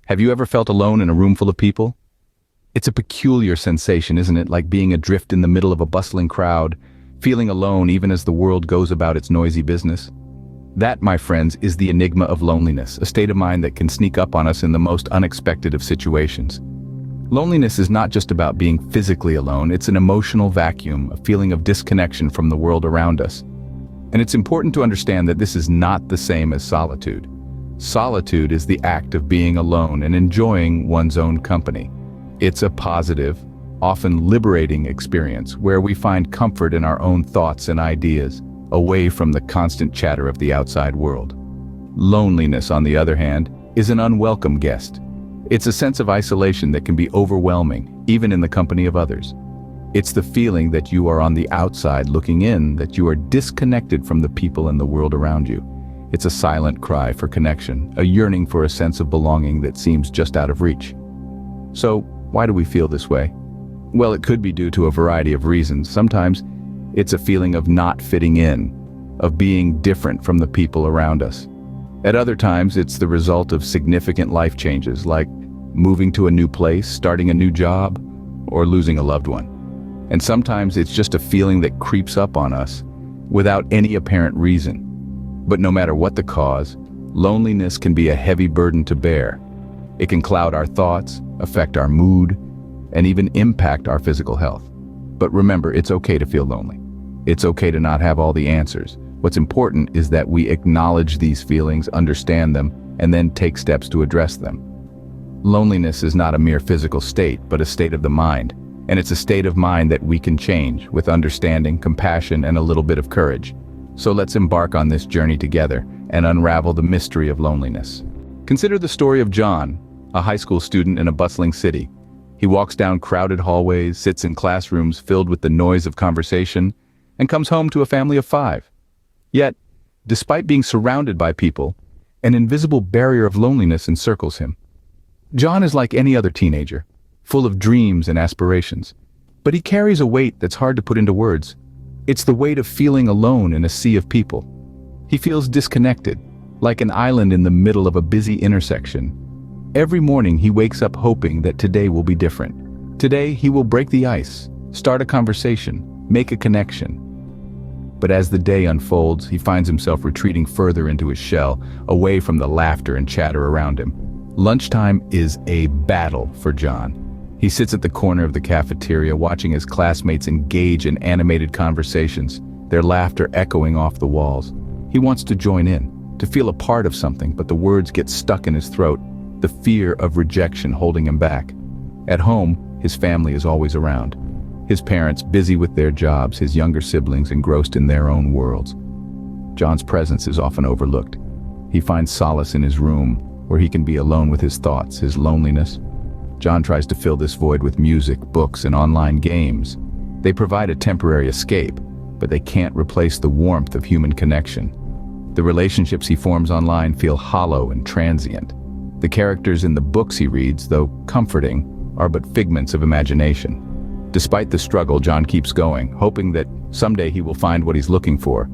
Have you ever felt alone in a room full of people? It's a peculiar sensation, isn't it? Like being adrift in the middle of a bustling crowd, feeling alone even as the world goes about its noisy business. That, my friends, is the enigma of loneliness, a state of mind that can sneak up on us in the most unexpected of situations. Loneliness is not just about being physically alone, it's an emotional vacuum, a feeling of disconnection from the world around us. And it's important to understand that this is not the same as solitude. Solitude is the act of being alone and enjoying one's own company. It's a positive, often liberating experience where we find comfort in our own thoughts and ideas, away from the constant chatter of the outside world. Loneliness, on the other hand, is an unwelcome guest. It's a sense of isolation that can be overwhelming, even in the company of others. It's the feeling that you are on the outside looking in, that you are disconnected from the people and the world around you. It's a silent cry for connection, a yearning for a sense of belonging that seems just out of reach. So, why do we feel this way? Well, it could be due to a variety of reasons. Sometimes it's a feeling of not fitting in, of being different from the people around us. At other times, it's the result of significant life changes, like moving to a new place, starting a new job, or losing a loved one. And sometimes it's just a feeling that creeps up on us without any apparent reason. But no matter what the cause, loneliness can be a heavy burden to bear. It can cloud our thoughts, affect our mood, and even impact our physical health. But remember, it's okay to feel lonely. It's okay to not have all the answers. What's important is that we acknowledge these feelings, understand them, and then take steps to address them. Loneliness is not a mere physical state, but a state of the mind. And it's a state of mind that we can change with understanding, compassion, and a little bit of courage. So let's embark on this journey together and unravel the mystery of loneliness. Consider the story of John, a high school student in a bustling city. He walks down crowded hallways, sits in classrooms filled with the noise of conversation, and comes home to a family of 5. Yet, despite being surrounded by people, an invisible barrier of loneliness encircles him. John is like any other teenager, full of dreams and aspirations, but he carries a weight that's hard to put into words. It's the weight of feeling alone in a sea of people. He feels disconnected, like an island in the middle of a busy intersection. Every morning he wakes up hoping that today will be different. Today he will break the ice, start a conversation, make a connection. But as the day unfolds, he finds himself retreating further into his shell, away from the laughter and chatter around him. Lunchtime is a battle for John. He sits at the corner of the cafeteria watching his classmates engage in animated conversations, their laughter echoing off the walls. He wants to join in, to feel a part of something, but the words get stuck in his throat, the fear of rejection holding him back. At home, his family is always around. His parents busy with their jobs, his younger siblings engrossed in their own worlds. John's presence is often overlooked. He finds solace in his room, where he can be alone with his thoughts, his loneliness. John tries to fill this void with music, books, and online games. They provide a temporary escape, but they can't replace the warmth of human connection. The relationships he forms online feel hollow and transient. The characters in the books he reads, though comforting, are but figments of imagination. Despite the struggle, John keeps going, hoping that someday he will find what he's looking for.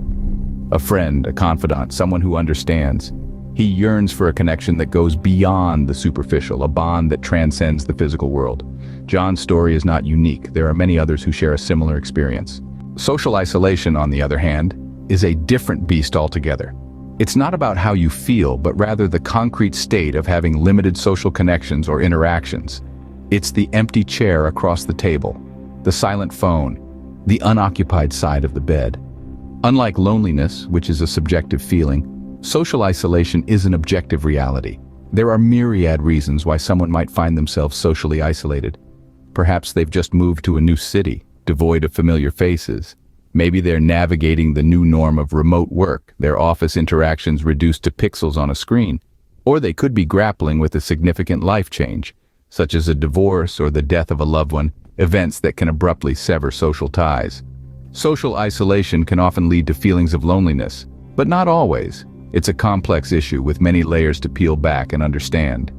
A friend, a confidant, someone who understands. He yearns for a connection that goes beyond the superficial, a bond that transcends the physical world. John's story is not unique. There are many others who share a similar experience. Social isolation, on the other hand, is a different beast altogether. It's not about how you feel, but rather the concrete state of having limited social connections or interactions. It's the empty chair across the table, the silent phone, the unoccupied side of the bed. Unlike loneliness, which is a subjective feeling, social isolation is an objective reality. There are myriad reasons why someone might find themselves socially isolated. Perhaps they've just moved to a new city, devoid of familiar faces. Maybe they're navigating the new norm of remote work, their office interactions reduced to pixels on a screen. Or they could be grappling with a significant life change, such as a divorce or the death of a loved one, events that can abruptly sever social ties. Social isolation can often lead to feelings of loneliness, but not always. It's a complex issue with many layers to peel back and understand.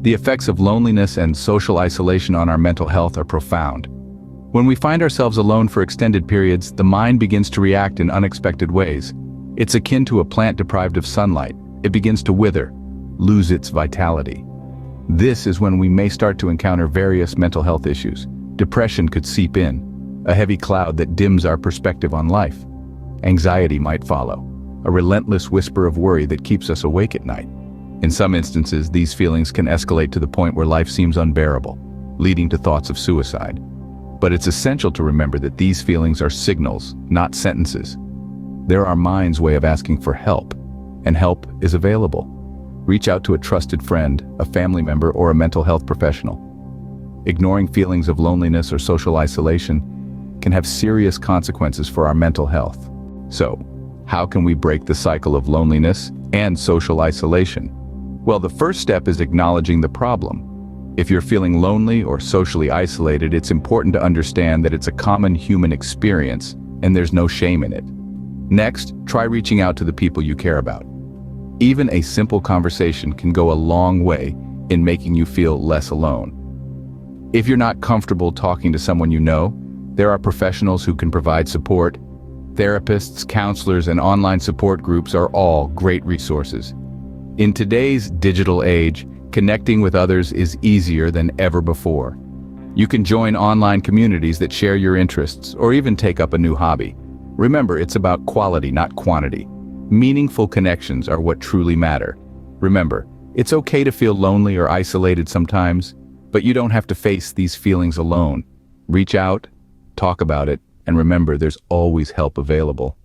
The effects of loneliness and social isolation on our mental health are profound. When we find ourselves alone for extended periods, the mind begins to react in unexpected ways. It's akin to a plant deprived of sunlight. It begins to wither, lose its vitality. This is when we may start to encounter various mental health issues. Depression could seep in, a heavy cloud that dims our perspective on life. Anxiety might follow, a relentless whisper of worry that keeps us awake at night. In some instances, these feelings can escalate to the point where life seems unbearable, leading to thoughts of suicide. But it's essential to remember that these feelings are signals, not sentences. They're our mind's way of asking for help, and help is available. Reach out to a trusted friend, a family member, or a mental health professional. Ignoring feelings of loneliness or social isolation can have serious consequences for our mental health. So, how can we break the cycle of loneliness and social isolation? Well, the first step is acknowledging the problem. If you're feeling lonely or socially isolated, it's important to understand that it's a common human experience and there's no shame in it. Next, try reaching out to the people you care about. Even a simple conversation can go a long way in making you feel less alone. If you're not comfortable talking to someone you know, there are professionals who can provide support. Therapists, counselors, and online support groups are all great resources. In today's digital age, connecting with others is easier than ever before. You can join online communities that share your interests, or even take up a new hobby. Remember, it's about quality, not quantity. Meaningful connections are what truly matter. Remember, it's okay to feel lonely or isolated sometimes, but you don't have to face these feelings alone. Reach out, talk about it, and remember, there's always help available.